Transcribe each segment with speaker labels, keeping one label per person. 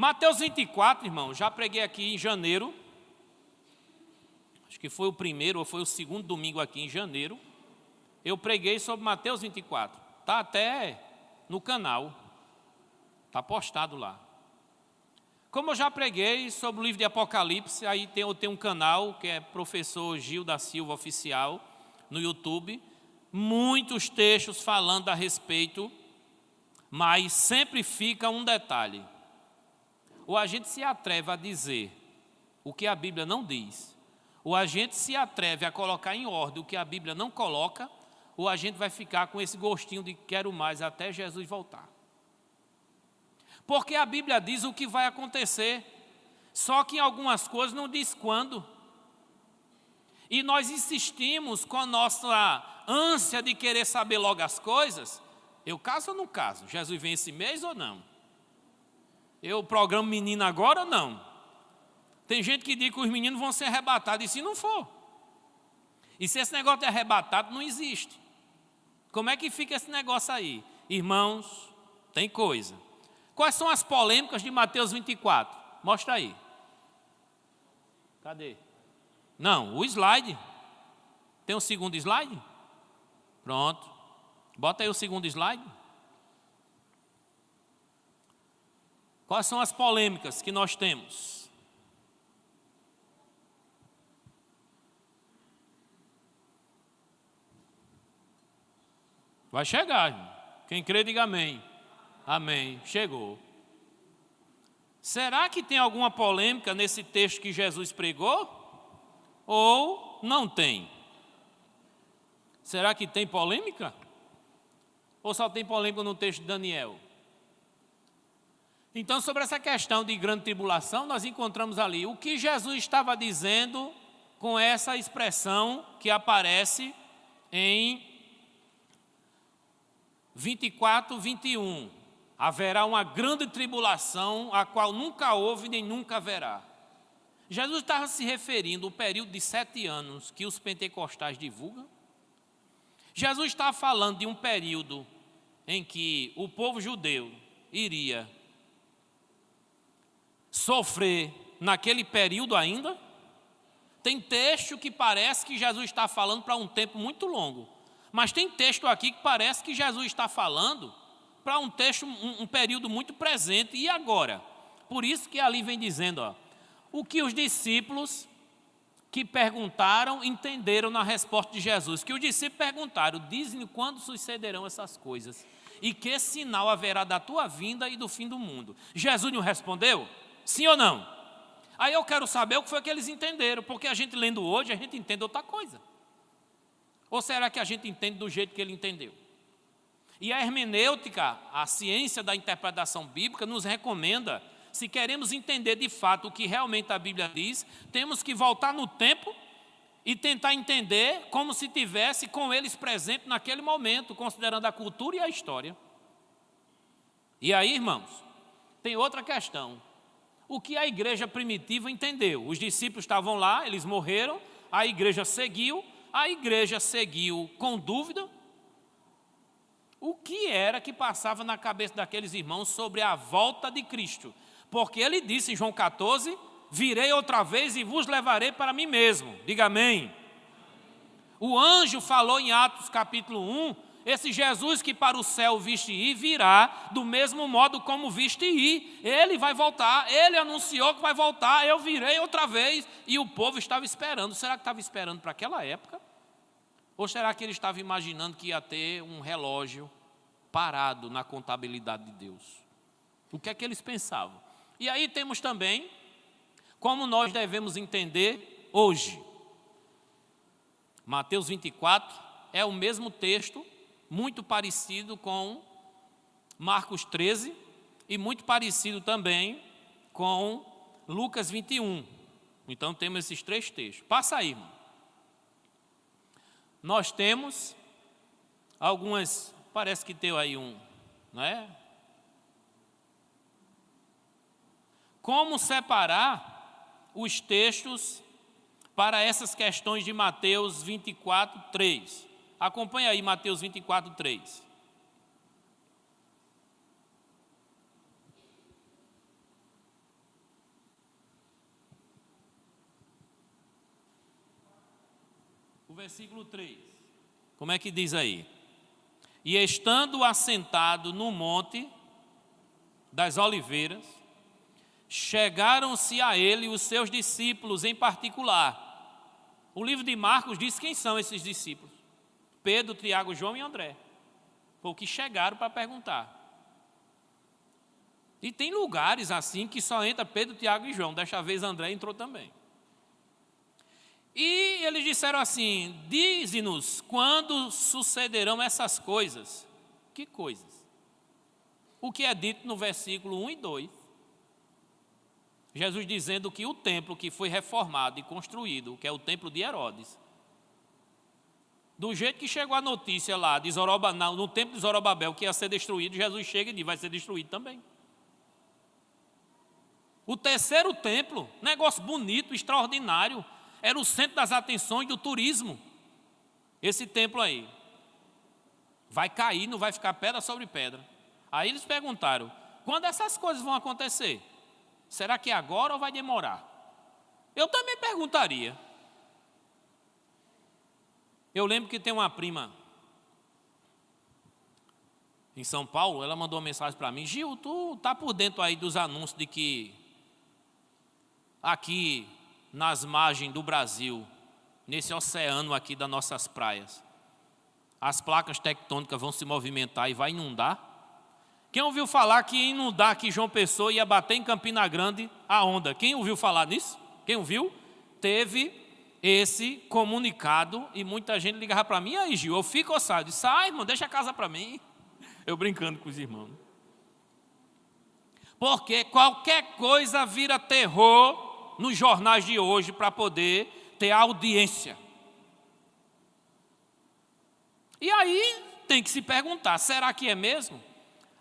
Speaker 1: Mateus 24, irmão, já preguei aqui em janeiro. Acho que foi o primeiro ou foi o segundo domingo aqui em janeiro. Eu preguei sobre Mateus 24. Está até no canal. Está postado lá. Como eu já preguei sobre o livro de Apocalipse, aí eu tenho um canal que é Professor Gil da Silva Oficial no YouTube. Muitos textos falando a respeito, mas sempre fica um detalhe. Ou a gente se atreve a dizer o que a Bíblia não diz, ou a gente se atreve a colocar em ordem o que a Bíblia não coloca, ou a gente vai ficar com esse gostinho de quero mais até Jesus voltar. Porque a Bíblia diz o que vai acontecer, só que em algumas coisas não diz quando. E nós insistimos com a nossa ânsia de querer saber logo as coisas. Eu caso ou não caso? Jesus vem esse mês ou não? Eu programo menino agora ou não? Tem gente que diz que os meninos vão ser arrebatados, e se não for? E se esse negócio de arrebatado não existe? Como é que fica esse negócio aí? Irmãos, tem coisa. Quais são as polêmicas de Mateus 24? Mostra aí. Cadê? Não, o slide. Tem um segundo slide? Pronto. Bota aí o segundo slide. Quais são as polêmicas que nós temos? Vai chegar, irmão. Quem crê, diga amém. Amém. Chegou. Será que tem alguma polêmica nesse texto que Jesus pregou? Ou não tem? Será que tem polêmica? Ou só tem polêmica no texto de Daniel? Então, sobre essa questão de grande tribulação, nós encontramos ali o que Jesus estava dizendo com essa expressão que aparece em 24, 21. Haverá uma grande tribulação, a qual nunca houve nem nunca haverá. Jesus estava se referindo ao período de 7 anos que os pentecostais divulgam. Jesus estava falando de um período em que o povo judeu iria sofrer naquele período ainda. Tem texto que parece que Jesus está falando para um tempo muito longo. Mas tem texto aqui que parece que Jesus está falando para um período muito presente. E agora? Por isso que ali vem dizendo, o que os discípulos que perguntaram entenderam na resposta de Jesus. Que os discípulos perguntaram, diz-me quando sucederão essas coisas e que sinal haverá da tua vinda e do fim do mundo. Jesus não respondeu? Sim ou não? Aí eu quero saber o que foi que eles entenderam, porque a gente lendo hoje, a gente entende outra coisa. Ou será que a gente entende do jeito que ele entendeu? E a hermenêutica, a ciência da interpretação bíblica, nos recomenda, se queremos entender de fato o que realmente a Bíblia diz, temos que voltar no tempo e tentar entender como se tivesse com eles presente naquele momento, considerando a cultura e a história. E aí, irmãos, tem outra questão. O que a igreja primitiva entendeu? Os discípulos estavam lá, eles morreram, a igreja seguiu com dúvida. O que era que passava na cabeça daqueles irmãos sobre a volta de Cristo? Porque ele disse em João 14, virei outra vez e vos levarei para mim mesmo. Diga amém. O anjo falou em Atos capítulo 1, esse Jesus que para o céu viste ir, virá do mesmo modo como viste ir. Ele vai voltar, ele anunciou que vai voltar, eu virei outra vez. E o povo estava esperando. Será que estava esperando para aquela época? Ou será que ele estava imaginando que ia ter um relógio parado na contabilidade de Deus? O que é que eles pensavam? E aí temos também como nós devemos entender hoje. Mateus 24 é o mesmo texto, muito parecido com Marcos 13 e muito parecido também com Lucas 21. Então temos esses 3 textos. Passa aí, irmão. Nós temos algumas, parece que tem aí não é? Como separar os textos para essas questões de Mateus 24, 3. Acompanha aí Mateus 24, 3. o versículo 3. Como é que diz aí? E estando assentado no monte das oliveiras, chegaram-se a ele os seus discípulos em particular. O livro de Marcos diz quem são esses discípulos: Pedro, Tiago, João e André. Foi o que chegaram para perguntar. E tem lugares assim que só entra Pedro, Tiago e João. Desta vez André entrou também. E eles disseram assim: dize-nos quando sucederão essas coisas. Que coisas? O que é dito no versículo 1 e 2. Jesus dizendo que o templo que foi reformado e construído, que é o templo de Herodes, do jeito que chegou a notícia lá de no templo de Zorobabel que ia ser destruído, Jesus chega e diz: vai ser destruído também. O terceiro templo, negócio bonito, extraordinário, era o centro das atenções do turismo. Esse templo aí vai cair, não vai ficar pedra sobre pedra. Aí eles perguntaram: quando essas coisas vão acontecer? Será que é agora ou vai demorar? Eu também perguntaria. Eu lembro que tem uma prima em São Paulo, ela mandou uma mensagem para mim: Gil, tu tá por dentro aí dos anúncios de que aqui nas margens do Brasil, nesse oceano aqui das nossas praias, as placas tectônicas vão se movimentar e vai inundar? Quem ouviu falar que ia inundar aqui João Pessoa, ia bater em Campina Grande a onda? Quem ouviu falar nisso? Quem ouviu? Teve esse comunicado e muita gente ligava para mim: aí Gil, eu fico ossado. Eu disse: irmão, deixa a casa para mim. Eu brincando com os irmãos. Porque qualquer coisa vira terror nos jornais de hoje para poder ter audiência. E aí tem que se perguntar: será que é mesmo?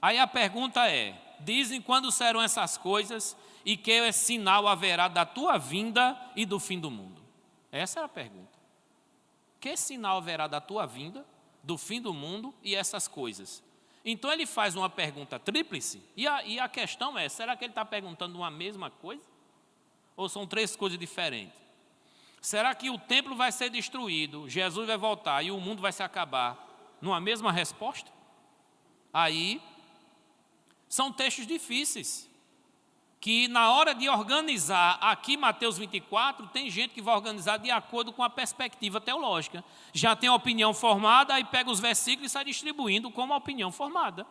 Speaker 1: Aí a pergunta é: dizem quando serão essas coisas e que sinal haverá da tua vinda e do fim do mundo? Essa é a pergunta. Que sinal haverá da tua vinda, do fim do mundo e essas coisas? Então ele faz uma pergunta tríplice e a questão é: será que ele está perguntando uma mesma coisa? Ou são três coisas diferentes? Será que o templo vai ser destruído, Jesus vai voltar e o mundo vai se acabar numa mesma resposta? Aí são textos difíceis, que na hora de organizar aqui Mateus 24, tem gente que vai organizar de acordo com a perspectiva teológica. Já tem a opinião formada, aí pega os versículos e sai distribuindo como a opinião formada.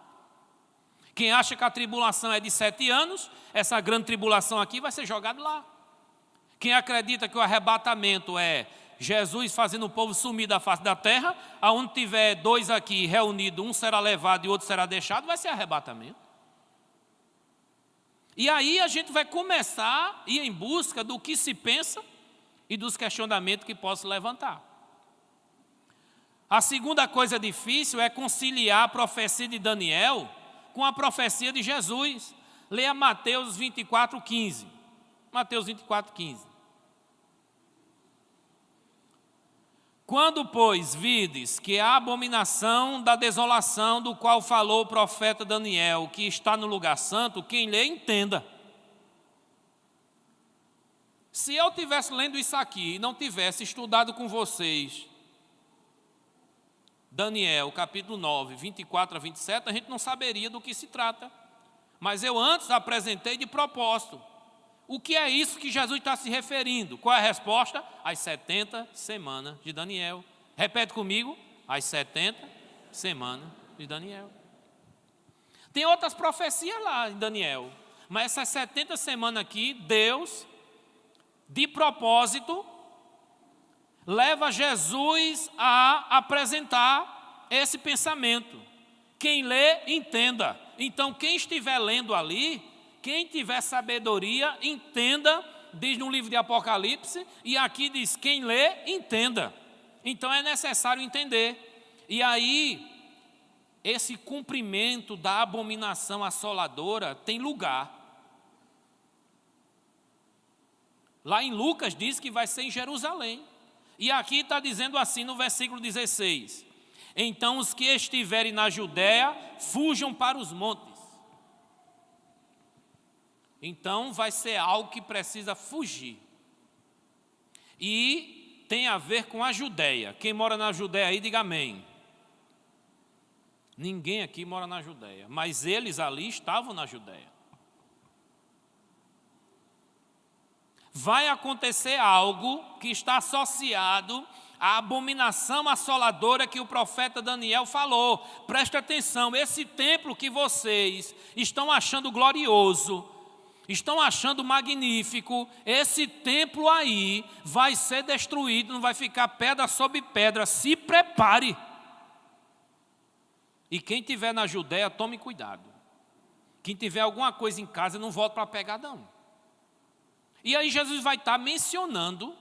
Speaker 1: Quem acha que a tribulação é de 7 anos, essa grande tribulação aqui vai ser jogada lá. Quem acredita que o arrebatamento é Jesus fazendo o povo sumir da face da terra, aonde tiver 2 aqui reunidos, um será levado e outro será deixado, vai ser arrebatamento. E aí a gente vai começar a ir em busca do que se pensa e dos questionamentos que possam levantar. A segunda coisa difícil é conciliar a profecia de Daniel com a profecia de Jesus. Leia Mateus 24:15. Mateus 24:15. Quando, pois, vides que a abominação da desolação do qual falou o profeta Daniel, que está no lugar santo, quem lê, entenda. Se eu tivesse lendo isso aqui e não tivesse estudado com vocês Daniel, capítulo 9, 24 a 27, a gente não saberia do que se trata. Mas eu antes apresentei de propósito. O que é isso que Jesus está se referindo? Qual é a resposta? As 70 semanas de Daniel. Repete comigo: as 70 semanas de Daniel. Tem outras profecias lá em Daniel, mas essas 70 semanas aqui, Deus, de propósito, leva Jesus a apresentar esse pensamento. Quem lê, entenda. Então, quem estiver lendo ali, quem tiver sabedoria, entenda, diz no livro de Apocalipse, e aqui diz: quem lê, entenda. Então é necessário entender. E aí, esse cumprimento da abominação assoladora tem lugar. Lá em Lucas diz que vai ser em Jerusalém. E aqui está dizendo assim no versículo 16: então os que estiverem na Judéia, fujam para os montes. Então vai ser algo que precisa fugir. E tem a ver com a Judéia. Quem mora na Judéia aí, diga amém. Ninguém aqui mora na Judéia, mas eles ali estavam na Judéia. Vai acontecer algo que está associado à abominação assoladora que o profeta Daniel falou. Preste atenção, esse templo que vocês estão achando glorioso, estão achando magnífico, esse templo aí vai ser destruído, não vai ficar pedra sobre pedra. Se prepare. E quem estiver na Judéia, tome cuidado. Quem tiver alguma coisa em casa, não volte para pegar, não. E aí Jesus vai estar mencionando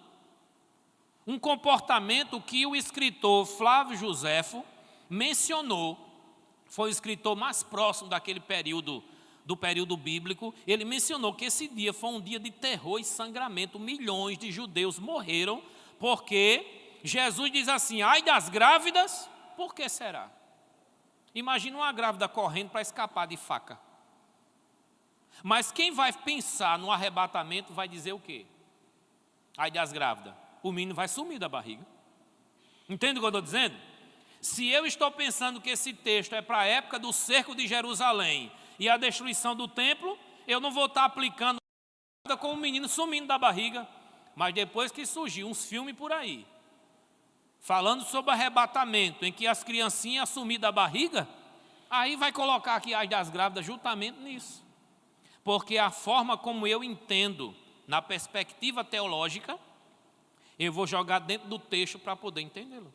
Speaker 1: um comportamento que o escritor Flávio Joséfo mencionou. Foi o escritor mais próximo daquele período, do período bíblico. Ele mencionou que esse dia foi um dia de terror e sangramento. Milhões de judeus morreram porque Jesus diz assim: ai das grávidas, por que será? Imagina uma grávida correndo para escapar de faca. Mas quem vai pensar no arrebatamento vai dizer o quê? Ai das grávidas, o menino vai sumir da barriga. Entende o que eu estou dizendo? Se eu estou pensando que esse texto é para a época do cerco de Jerusalém e a destruição do templo, eu não vou estar aplicando com o menino sumindo da barriga. Mas depois que surgiu uns filmes por aí, falando sobre arrebatamento, em que as criancinhas sumiram da barriga, aí vai colocar aqui as das grávidas justamente nisso. Porque a forma como eu entendo, na perspectiva teológica, eu vou jogar dentro do texto para poder entendê-lo.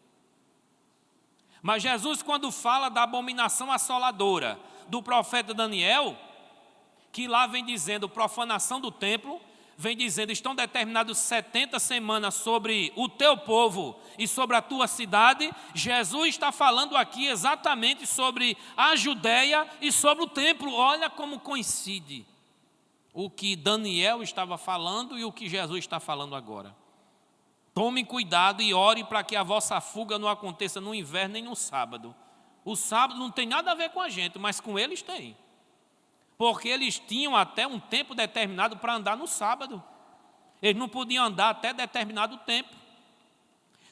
Speaker 1: Mas Jesus, quando fala da abominação assoladora do profeta Daniel, que lá vem dizendo profanação do templo, vem dizendo, estão determinados 70 semanas sobre o teu povo e sobre a tua cidade. Jesus está falando aqui exatamente sobre a Judéia e sobre o templo. Olha como coincide o que Daniel estava falando e o que Jesus está falando agora. Tomem cuidado e orem para que a vossa fuga não aconteça no inverno nem no sábado. O sábado não tem nada a ver com a gente, mas com eles tem. Porque eles tinham até um tempo determinado para andar no sábado. Eles não podiam andar até determinado tempo.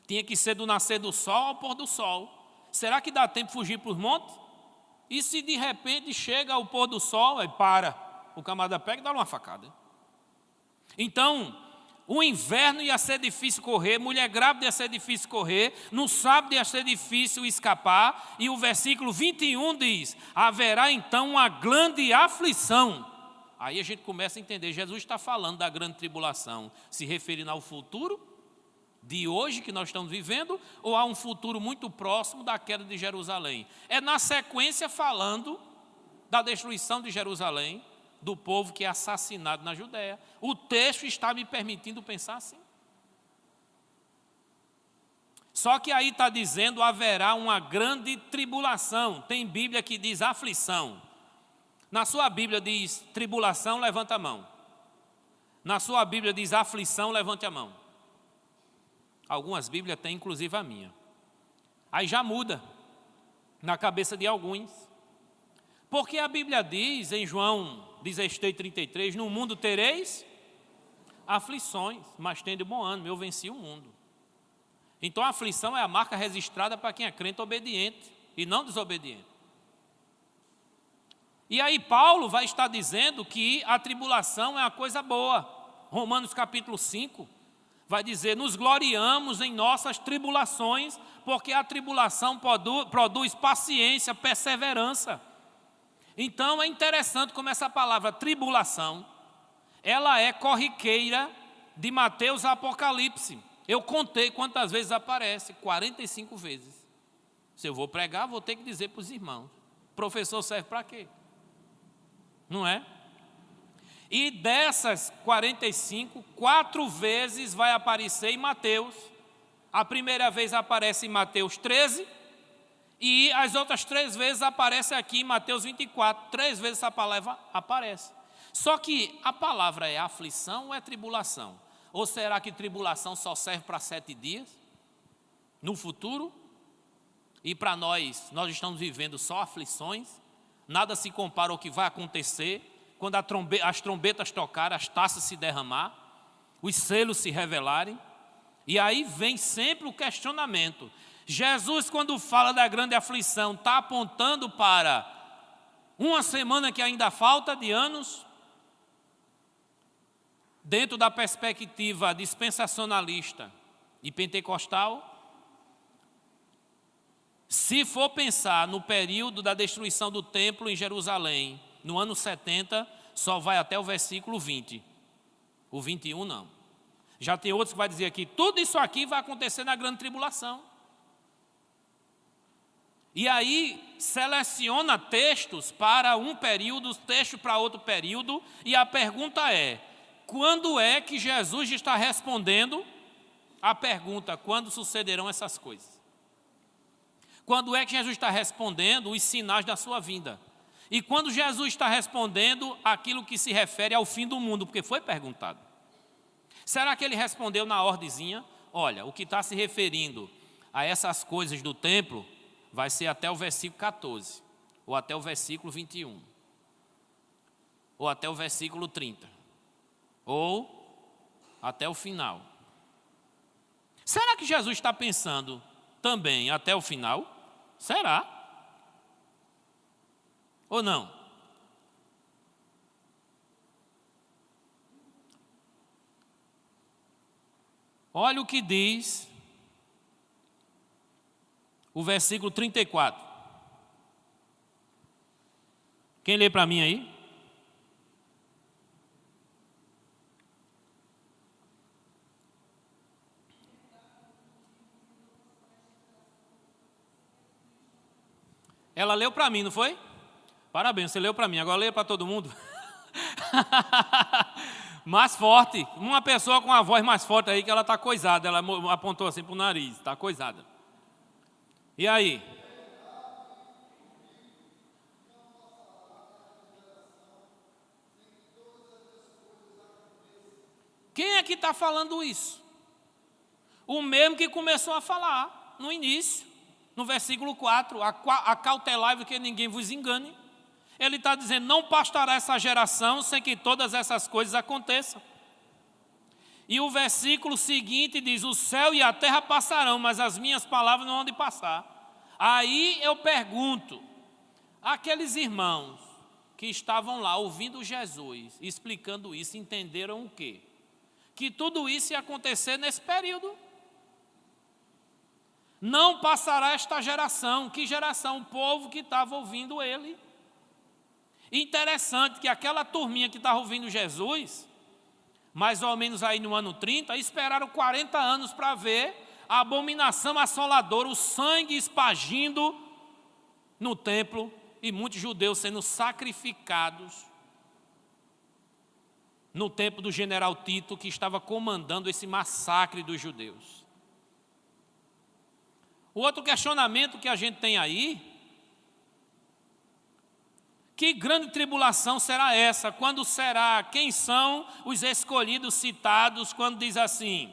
Speaker 1: Tinha que ser do nascer do sol ao pôr do sol. Será que dá tempo de fugir para os montes? E se de repente chega o pôr do sol, aí para. O camarada pega e dá uma facada. Então, o inverno ia ser difícil correr, mulher grávida ia ser difícil correr, no sábado ia ser difícil escapar, e o versículo 21 diz, haverá então uma grande aflição. Aí a gente começa a entender, Jesus está falando da grande tribulação, se referindo ao futuro de hoje que nós estamos vivendo, ou a um futuro muito próximo da queda de Jerusalém. É na sequência falando da destruição de Jerusalém, do povo que é assassinado na Judéia. O texto está me permitindo pensar assim. Só que aí está dizendo, haverá uma grande tribulação. Tem Bíblia que diz aflição. Na sua Bíblia diz tribulação, levanta a mão. Na sua Bíblia diz aflição, levante a mão. Algumas Bíblias têm, inclusive a minha. Aí já muda na cabeça de alguns. Porque a Bíblia diz, em João 16:33, no mundo tereis aflições, mas tende bom ânimo, eu venci o mundo. Então a aflição é a marca registrada para quem é crente obediente e não desobediente. E aí Paulo vai estar dizendo que a tribulação é uma coisa boa. Romanos capítulo 5 vai dizer, nos gloriamos em nossas tribulações, porque a tribulação produz paciência, perseverança. Então é interessante como essa palavra tribulação, ela é corriqueira de Mateus a Apocalipse. Eu contei quantas vezes aparece, 45 vezes. Se eu vou pregar, vou ter que dizer para os irmãos. Professor serve para quê? Não é? E dessas 45, 4 vezes vai aparecer em Mateus. A primeira vez aparece em Mateus 13, e as outras 3 vezes aparece aqui em Mateus 24. 3 vezes essa palavra aparece. Só que a palavra é aflição ou é tribulação? Ou será que tribulação só serve para 7 dias? No futuro? E para nós estamos vivendo só aflições? Nada se compara ao que vai acontecer quando as trombetas tocarem, as taças se derramar, os selos se revelarem. E aí vem sempre o questionamento. Jesus, quando fala da grande aflição, está apontando para uma semana que ainda falta de anos? Dentro da perspectiva dispensacionalista e pentecostal? Se for pensar no período da destruição do templo em Jerusalém, no ano 70, só vai até o versículo 20. O 21 não. Já tem outros que vai dizer aqui, tudo isso aqui vai acontecer na grande tribulação. E aí seleciona textos para um período, texto para outro período, e a pergunta é, quando é que Jesus está respondendo a pergunta, quando sucederão essas coisas? Quando é que Jesus está respondendo os sinais da sua vinda? E quando Jesus está respondendo aquilo que se refere ao fim do mundo, porque foi perguntado. Será que ele respondeu na ordezinha? Olha, o que está se referindo a essas coisas do templo vai ser até o versículo 14, ou até o versículo 21, ou até o versículo 30, ou até o final. Será que Jesus está pensando também até o final? Será? Ou não? Olha o que diz o versículo 34. Quem lê para mim aí? Ela leu para mim, não foi? Parabéns, você leu para mim, agora leia para todo mundo. Mais forte, uma pessoa com a voz mais forte aí que ela está coisada, ela apontou assim para o nariz, está coisada. E aí? Quem é que está falando isso? O mesmo que começou a falar no início, no versículo 4, acautelai-vos que ninguém vos engane. Ele está dizendo, não bastará essa geração sem que todas essas coisas aconteçam. E o versículo seguinte diz, o céu e a terra passarão, mas as minhas palavras não hão de passar. Aí eu pergunto, aqueles irmãos que estavam lá ouvindo Jesus, explicando isso, entenderam o quê? Que tudo isso ia acontecer nesse período. Não passará esta geração. Que geração? O povo que estava ouvindo ele. Interessante que aquela turminha que estava ouvindo Jesus, mais ou menos aí no ano 30, esperaram 40 anos para ver a abominação assoladora, o sangue espargindo no templo e muitos judeus sendo sacrificados no templo do general Tito, que estava comandando esse massacre dos judeus. O outro questionamento que a gente tem aí, que grande tribulação será essa? Quando será? Quem são os escolhidos citados quando diz assim,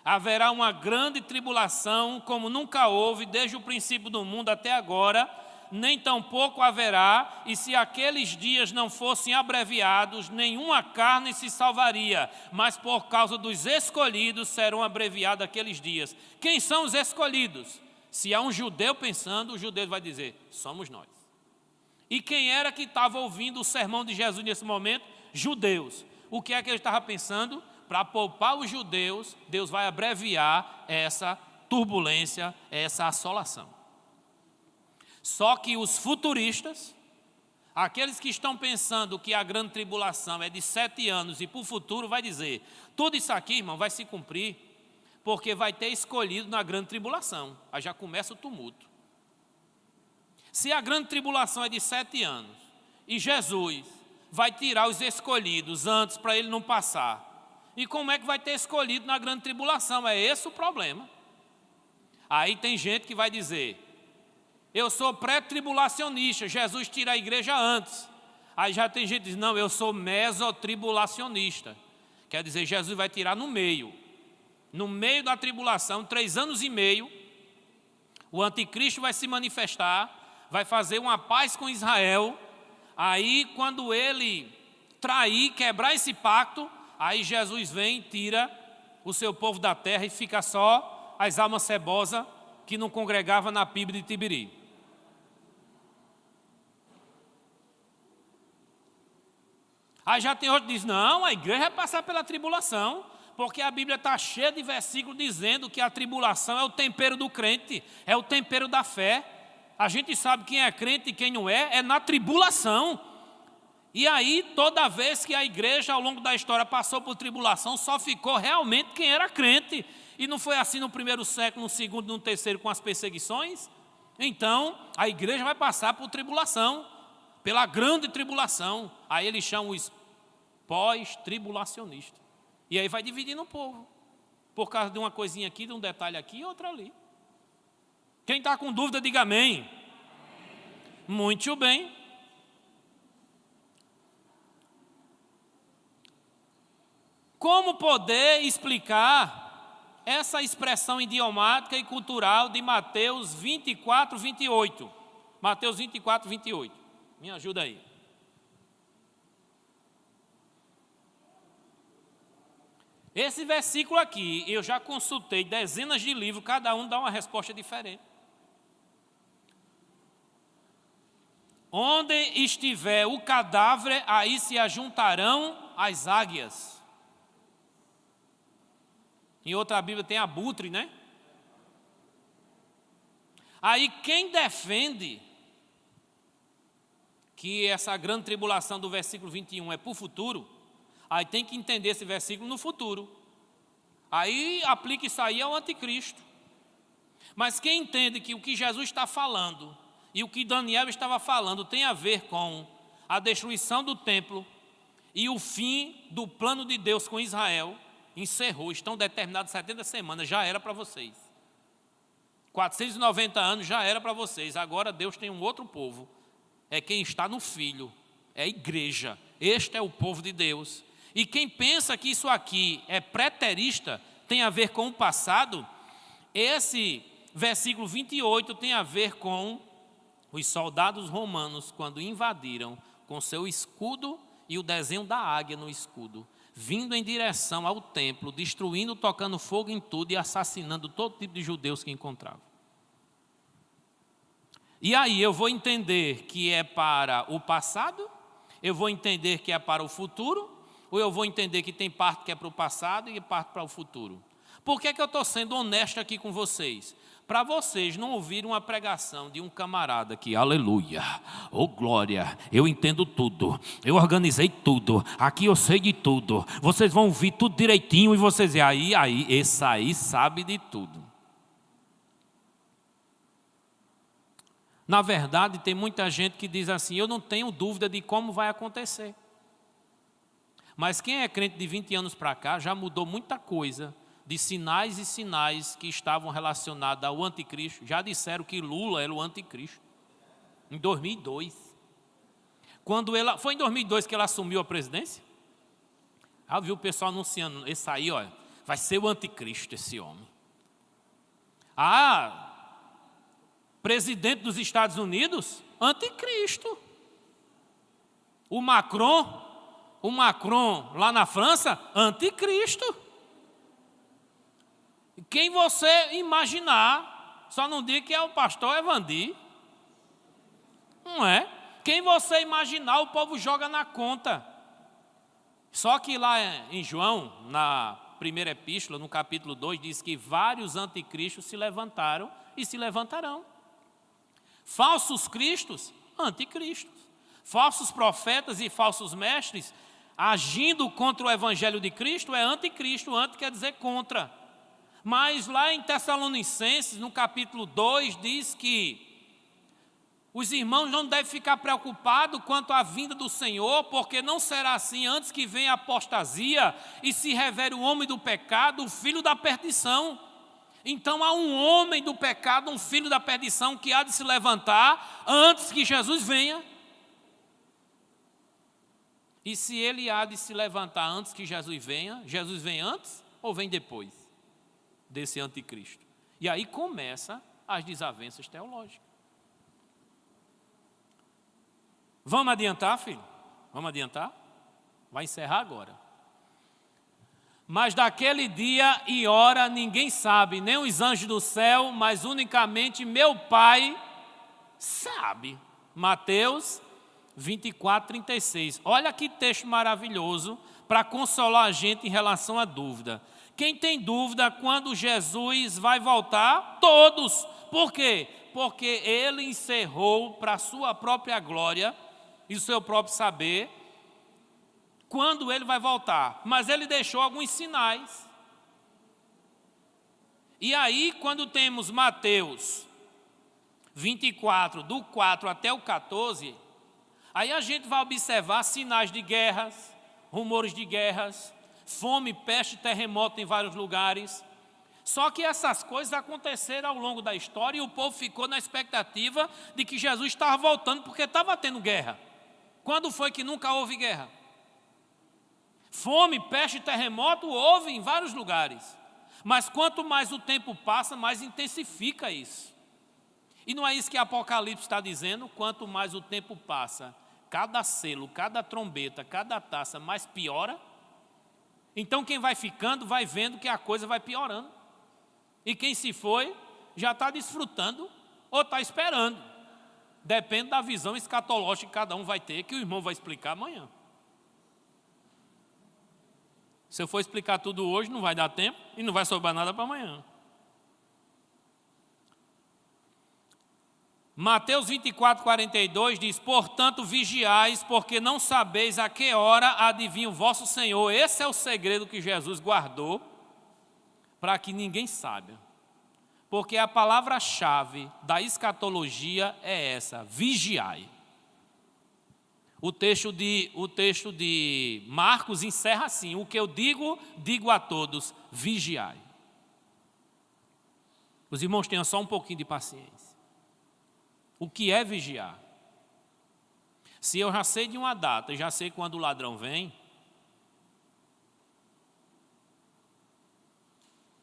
Speaker 1: haverá uma grande tribulação como nunca houve desde o princípio do mundo até agora, nem tampouco haverá, e se aqueles dias não fossem abreviados, nenhuma carne se salvaria, mas por causa dos escolhidos serão abreviados aqueles dias. Quem são os escolhidos? Se há um judeu pensando, o judeu vai dizer, somos nós. E quem era que estava ouvindo o sermão de Jesus nesse momento? Judeus. O que é que ele estava pensando? Para poupar os judeus, Deus vai abreviar essa turbulência, essa assolação. Só que os futuristas, aqueles que estão pensando que a grande tribulação é de 7 anos e para o futuro vai dizer, tudo isso aqui, irmão, vai se cumprir, porque vai ter escolhido na grande tribulação. Aí já começa o tumulto. Se a grande tribulação é de 7 anos e Jesus vai tirar os escolhidos antes para ele não passar, e como é que vai ter escolhido na grande tribulação? É esse o problema. Aí tem gente que vai dizer, eu sou pré-tribulacionista, Jesus tira a igreja antes. Aí já tem gente que diz, não, eu sou mesotribulacionista. Quer dizer, Jesus vai tirar no meio da tribulação, 3 anos e meio, o anticristo vai se manifestar, vai fazer uma paz com Israel, aí quando ele trair, quebrar esse pacto, aí Jesus vem e tira o seu povo da terra e fica só as almas cebosas que não congregavam na Pibe de Tibiri. Aí já tem outro que diz, não, a igreja vai passar pela tribulação, porque a Bíblia está cheia de versículos dizendo que a tribulação é o tempero do crente, é o tempero da fé. A gente sabe quem é crente e quem não é na tribulação. E aí, toda vez que a igreja, ao longo da história, passou por tribulação, só ficou realmente quem era crente. E não foi assim no primeiro século, no segundo, no terceiro, com as perseguições? Então, a igreja vai passar por tribulação, pela grande tribulação. Aí eles chamam os pós-tribulacionistas. E aí vai dividindo o povo, por causa de uma coisinha aqui, de um detalhe aqui e outra ali. Quem está com dúvida, diga amém. Amém. Muito bem. Como poder explicar essa expressão idiomática e cultural de Mateus 24, 28? Mateus 24, 28. Me ajuda aí. Esse versículo aqui, eu já consultei dezenas de livros, cada um dá uma resposta diferente. Onde estiver o cadáver, aí se ajuntarão as águias. Em outra Bíblia tem abutre, né? Aí quem defende que essa grande tribulação do versículo 21 é para o futuro, aí tem que entender esse versículo no futuro. Aí aplica isso aí ao anticristo. Mas quem entende que o que Jesus está falando e o que Daniel estava falando tem a ver com a destruição do templo e o fim do plano de Deus com Israel, encerrou, estão determinados 70 semanas, já era para vocês. 490 anos já era para vocês, agora Deus tem um outro povo, é quem está no Filho, é a igreja, este é o povo de Deus. E quem pensa que isso aqui é preterista, tem a ver com o passado, esse versículo 28 tem a ver com os soldados romanos, quando invadiram com seu escudo e o desenho da águia no escudo, vindo em direção ao templo, destruindo, tocando fogo em tudo e assassinando todo tipo de judeus que encontravam. E aí eu vou entender que é para o passado, eu vou entender que é para o futuro, ou eu vou entender que tem parte que é para o passado e parte para o futuro? Por que eu estou sendo honesto aqui com vocês? Para vocês não ouvirem uma pregação de um camarada que, aleluia, oh glória, eu entendo tudo, eu organizei tudo, aqui eu sei de tudo, vocês vão ouvir tudo direitinho e vocês dizem, esse aí sabe de tudo. Na verdade, tem muita gente que diz assim, eu não tenho dúvida de como vai acontecer. Mas quem é crente de 20 anos para cá já mudou muita coisa, de sinais e sinais que estavam relacionados ao anticristo. Já disseram que Lula era o anticristo, em 2002. Foi em 2002 que ela assumiu a presidência? Já viu o pessoal anunciando, esse aí, olha, vai ser o anticristo esse homem. Presidente dos Estados Unidos, anticristo. O Macron lá na França, anticristo. Quem você imaginar, só não diga que é o pastor Evandi. Não é? Quem você imaginar, o povo joga na conta. Só que lá em João, na primeira epístola, no capítulo 2, diz que vários anticristos se levantaram e se levantarão. Falsos cristos, anticristos. Falsos profetas e falsos mestres, agindo contra o evangelho de Cristo, é anticristo. Anti quer dizer contra. Mas lá em Tessalonicenses, no capítulo 2, diz que os irmãos não devem ficar preocupados quanto à vinda do Senhor, porque não será assim antes que venha a apostasia e se revele o homem do pecado, o filho da perdição. Então há um homem do pecado, um filho da perdição que há de se levantar antes que Jesus venha. E se ele há de se levantar antes que Jesus vem antes ou vem depois desse anticristo? E aí começa as desavenças teológicas. Vamos adiantar, filho? Vamos adiantar? Vai encerrar agora. Mas daquele dia e hora ninguém sabe, nem os anjos do céu, mas unicamente meu Pai sabe. Mateus 24, 36. Olha que texto maravilhoso para consolar a gente em relação à dúvida. Quem tem dúvida quando Jesus vai voltar? Todos. Por quê? Porque ele encerrou para a sua própria glória e o seu próprio saber quando ele vai voltar. Mas ele deixou alguns sinais. E aí, quando temos Mateus 24, do 4 até o 14, aí a gente vai observar sinais de guerras, rumores de guerras, fome, peste, terremoto em vários lugares. Só que essas coisas aconteceram ao longo da história e o povo ficou na expectativa de que Jesus estava voltando porque estava tendo guerra. Quando foi que nunca houve guerra? Fome, peste, terremoto houve em vários lugares. Mas quanto mais o tempo passa, mais intensifica isso. E não é isso que Apocalipse está dizendo? Quanto mais o tempo passa, cada selo, cada trombeta, cada taça mais piora. Então quem vai ficando vai vendo que a coisa vai piorando. E quem se foi já está desfrutando ou está esperando. Depende da visão escatológica que cada um vai ter, que o irmão vai explicar amanhã. Se eu for explicar tudo hoje, não vai dar tempo e não vai sobrar nada para amanhã. Mateus 24, 42 diz: portanto, vigiais, porque não sabeis a que hora adivinha o vosso Senhor. Esse é o segredo que Jesus guardou, para que ninguém saiba. Porque a palavra-chave da escatologia é essa: vigiai. O texto de Marcos encerra assim: o que eu digo, digo a todos, vigiai. Os irmãos tenham só um pouquinho de paciência. O que é vigiar? Se eu já sei de uma data e já sei quando o ladrão vem,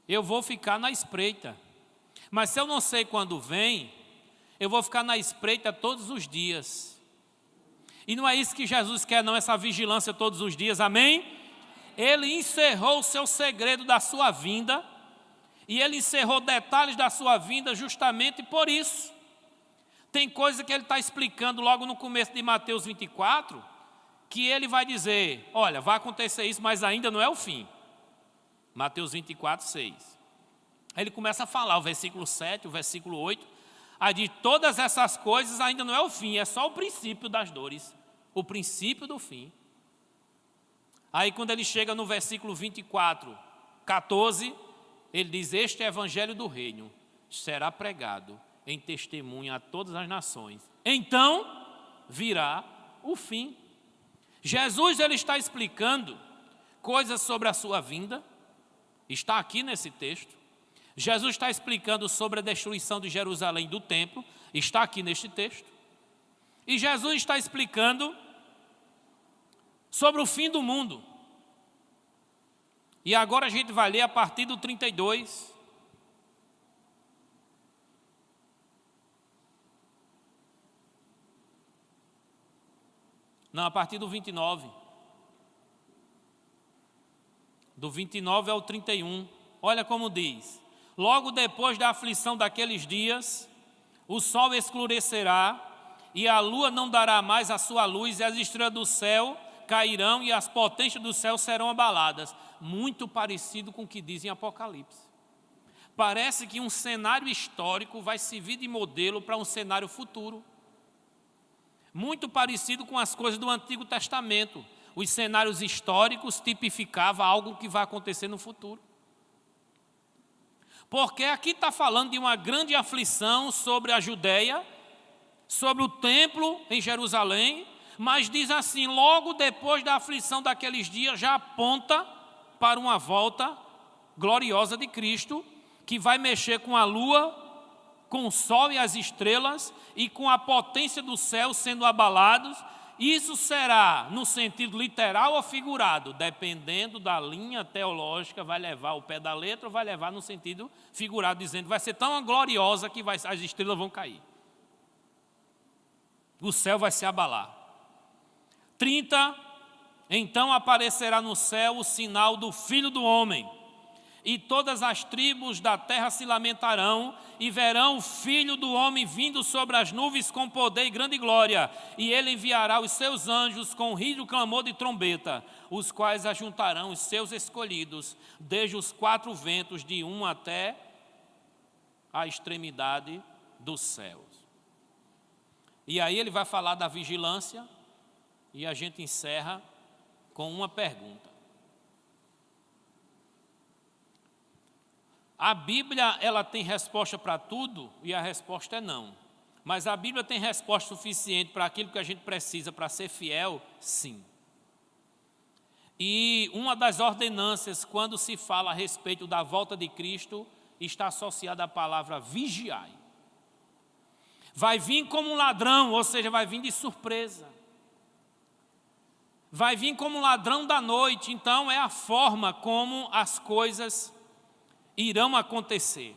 Speaker 1: eu vou ficar na espreita. Mas se eu não sei quando vem, eu vou ficar na espreita todos os dias. E não é isso que Jesus quer, não, essa vigilância todos os dias, amém? Ele encerrou o seu segredo da sua vinda, e ele encerrou detalhes da sua vinda justamente por isso. Tem coisa que ele está explicando logo no começo de Mateus 24, que ele vai dizer, olha, vai acontecer isso, mas ainda não é o fim. Mateus 24, 6. Aí ele começa a falar, o versículo 7, o versículo 8, aí de todas essas coisas ainda não é o fim, é só o princípio das dores, o princípio do fim. Aí quando ele chega no versículo 24, 14, ele diz: este é o evangelho do reino, será pregado em testemunha a todas as nações. Então virá o fim. Jesus, ele está explicando coisas sobre a sua vinda, está aqui nesse texto. Jesus está explicando sobre a destruição de Jerusalém do templo, está aqui neste texto. E Jesus está explicando sobre o fim do mundo. E agora a gente vai ler a partir do 32. Não, a partir do 29. Do 29 ao 31. Olha como diz: logo depois da aflição daqueles dias, o sol escurecerá, e a lua não dará mais a sua luz, e as estrelas do céu cairão, e as potências do céu serão abaladas. Muito parecido com o que diz em Apocalipse. Parece que um cenário histórico vai servir de modelo para um cenário futuro. Muito parecido com as coisas do Antigo Testamento. Os cenários históricos tipificavam algo que vai acontecer no futuro. Porque aqui está falando de uma grande aflição sobre a Judeia, sobre o templo em Jerusalém, mas diz assim, logo depois da aflição daqueles dias, já aponta para uma volta gloriosa de Cristo, que vai mexer com a lua, com o sol e as estrelas, e com a potência do céu sendo abalados. Isso será no sentido literal ou figurado, dependendo da linha teológica, vai levar o pé da letra ou vai levar no sentido figurado, dizendo que vai ser tão gloriosa que as estrelas vão cair. O céu vai se abalar. 30 Então aparecerá no céu o sinal do Filho do Homem, e todas as tribos da terra se lamentarão e verão o Filho do Homem vindo sobre as nuvens com poder e grande glória. E ele enviará os seus anjos com rígido clamor de trombeta, os quais ajuntarão os seus escolhidos, desde os quatro ventos, de um até a extremidade dos céus. E aí ele vai falar da vigilância, e a gente encerra com uma pergunta. A Bíblia, ela tem resposta para tudo, e a resposta é não. Mas a Bíblia tem resposta suficiente para aquilo que a gente precisa para ser fiel? Sim. E uma das ordenanças, quando se fala a respeito da volta de Cristo, está associada à palavra vigiai. Vai vir como um ladrão, ou seja, vai vir de surpresa. Vai vir como um ladrão da noite, então é a forma como as coisas irão acontecer.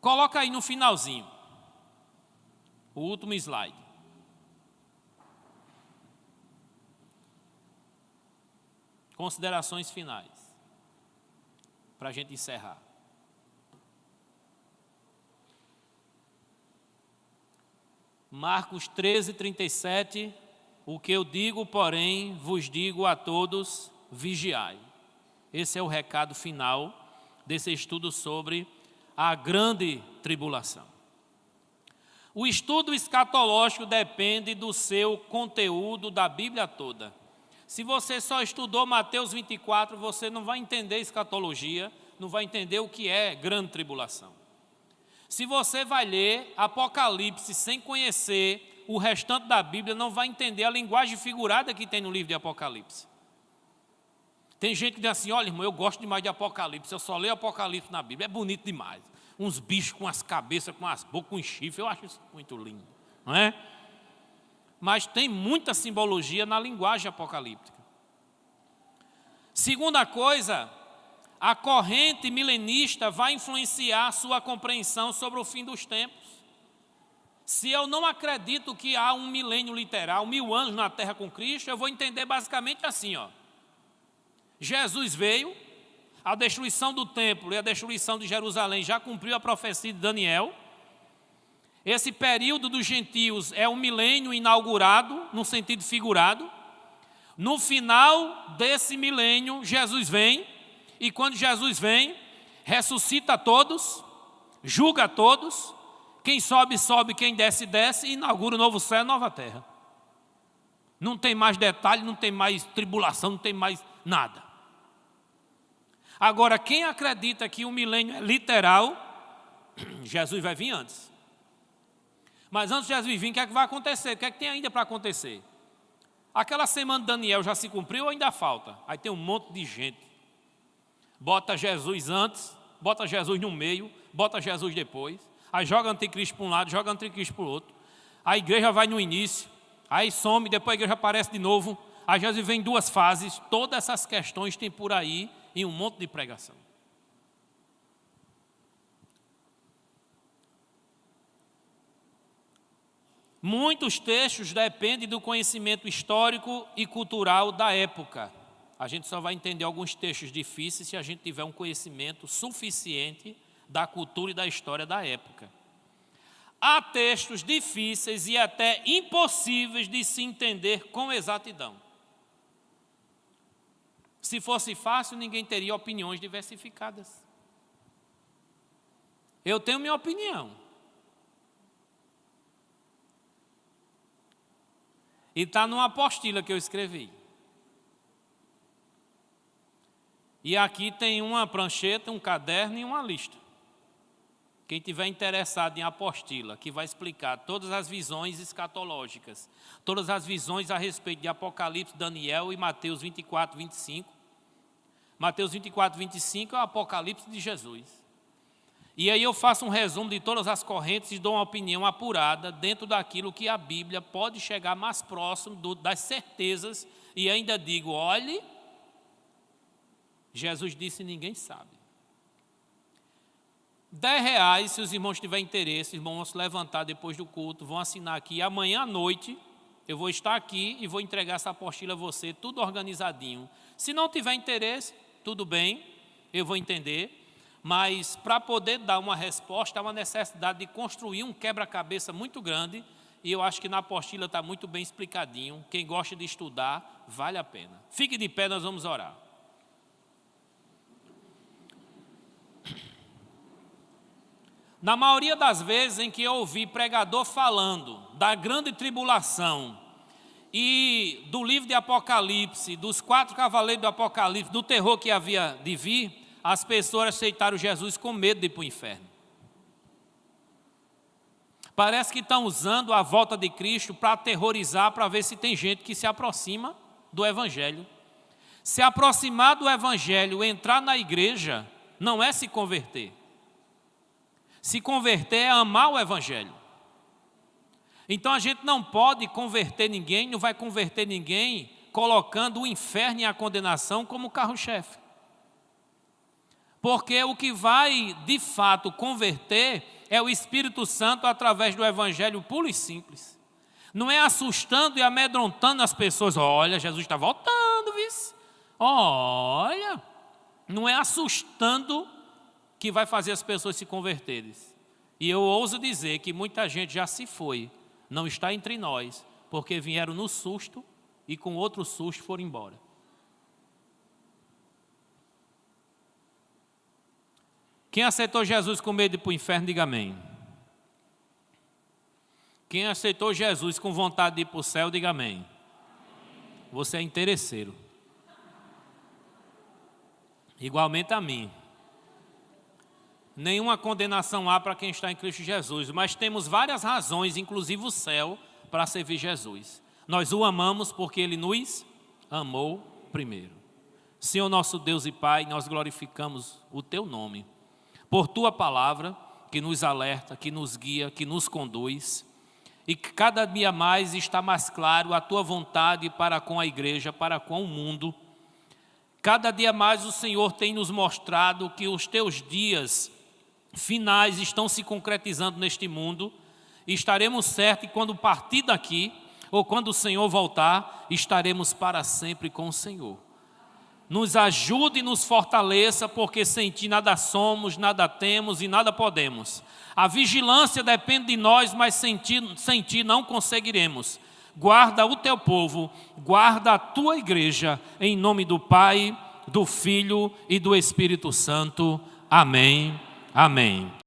Speaker 1: Coloca aí no finalzinho, o último slide. Considerações finais, para a gente encerrar. Marcos 13, 37, o que eu digo, porém, vos digo a todos, vigiai. Esse é o recado final desse estudo sobre a grande tribulação. O estudo escatológico depende do seu conteúdo da Bíblia toda. Se você só estudou Mateus 24, você não vai entender escatologia, não vai entender o que é grande tribulação. Se você vai ler Apocalipse sem conhecer o restante da Bíblia, não vai entender a linguagem figurada que tem no livro de Apocalipse. Tem gente que diz assim, olha irmão, eu gosto demais de Apocalipse, eu só leio Apocalipse na Bíblia, é bonito demais. Uns bichos com as cabeças, com as bocas, com chifres, eu acho isso muito lindo, não é? Mas tem muita simbologia na linguagem apocalíptica. Segunda coisa, a corrente milenista vai influenciar a sua compreensão sobre o fim dos tempos. Se eu não acredito que há um milênio literal, 1000 anos na Terra com Cristo, eu vou entender basicamente assim, ó. Jesus veio, a destruição do templo e a destruição de Jerusalém já cumpriu a profecia de Daniel. Esse período dos gentios é um milênio inaugurado, no sentido figurado. No final desse milênio, Jesus vem, e quando Jesus vem, ressuscita todos, julga todos, quem sobe, sobe, quem desce, desce, e inaugura o novo céu e a nova terra. Não tem mais detalhe, não tem mais tribulação, não tem mais nada. Agora, quem acredita que o milênio é literal, Jesus vai vir antes. Mas antes de Jesus vir, o que é que vai acontecer? O que é que tem ainda para acontecer? Aquela semana de Daniel já se cumpriu ou ainda falta? Aí tem um monte de gente. Bota Jesus antes, bota Jesus no meio, bota Jesus depois. Aí joga anticristo para um lado, joga anticristo para o outro. A igreja vai no início, aí some, depois a igreja aparece de novo. Aí Jesus vem em 2 fases. Todas essas questões tem por aí em um monte de pregação. Muitos textos dependem do conhecimento histórico e cultural da época. A gente só vai entender alguns textos difíceis se a gente tiver um conhecimento suficiente da cultura e da história da época. Há textos difíceis e até impossíveis de se entender com exatidão. Se fosse fácil, ninguém teria opiniões diversificadas. Eu tenho minha opinião. E está numa apostila que eu escrevi. E aqui tem uma prancheta, um caderno e uma lista. Quem tiver interessado em apostila, que vai explicar todas as visões escatológicas, todas as visões a respeito de Apocalipse, Daniel e Mateus 24, 25. Mateus 24, 25 é o Apocalipse de Jesus. E aí eu faço um resumo de todas as correntes e dou uma opinião apurada dentro daquilo que a Bíblia pode chegar mais próximo das certezas. E ainda digo, olhe, Jesus disse, ninguém sabe. R$10, se os irmãos tiverem interesse, os irmãos vão se levantar depois do culto, vão assinar aqui. Amanhã à noite eu vou estar aqui e vou entregar essa apostila a você, tudo organizadinho. Se não tiver interesse, tudo bem, eu vou entender. Mas para poder dar uma resposta, há uma necessidade de construir um quebra-cabeça muito grande. E eu acho que na apostila está muito bem explicadinho. Quem gosta de estudar, vale a pena. Fique de pé, nós vamos orar. Na maioria das vezes em que eu ouvi pregador falando da grande tribulação e do livro de Apocalipse, dos 4 cavaleiros do Apocalipse, do terror que havia de vir, as pessoas aceitaram Jesus com medo de ir para o inferno. Parece que estão usando a volta de Cristo para aterrorizar, para ver se tem gente que se aproxima do Evangelho. Se aproximar do Evangelho, entrar na igreja, não é se converter. Se converter é amar o Evangelho. Então a gente não pode converter ninguém, não vai converter ninguém colocando o inferno e a condenação como carro-chefe. Porque o que vai, de fato, converter é o Espírito Santo através do Evangelho puro e simples. Não é assustando e amedrontando as pessoas. Olha, Jesus está voltando, vice. Olha, não é assustando que vai fazer as pessoas se converterem. E eu ouso dizer que muita gente já se foi, não está entre nós, porque vieram no susto e com outro susto foram embora. Quem aceitou Jesus com medo de ir para o inferno, diga amém. Quem aceitou Jesus com vontade de ir para o céu, diga amém. Você é interesseiro. Igualmente a mim. Nenhuma condenação há para quem está em Cristo Jesus, mas temos várias razões, inclusive o céu, para servir Jesus. Nós o amamos porque Ele nos amou primeiro. Senhor nosso Deus e Pai, nós glorificamos o Teu nome. Por Tua palavra, que nos alerta, que nos guia, que nos conduz, e que cada dia mais está mais claro a Tua vontade para com a igreja, para com o mundo. Cada dia mais o Senhor tem nos mostrado que os Teus dias finais estão se concretizando neste mundo, e estaremos certos que quando partir daqui, ou quando o Senhor voltar, estaremos para sempre com o Senhor. Nos ajude e nos fortaleça, porque sem Ti nada somos, nada temos e nada podemos. A vigilância depende de nós, mas sem Ti não conseguiremos. Guarda o Teu povo, guarda a Tua igreja, em nome do Pai, do Filho e do Espírito Santo. Amém. Amém.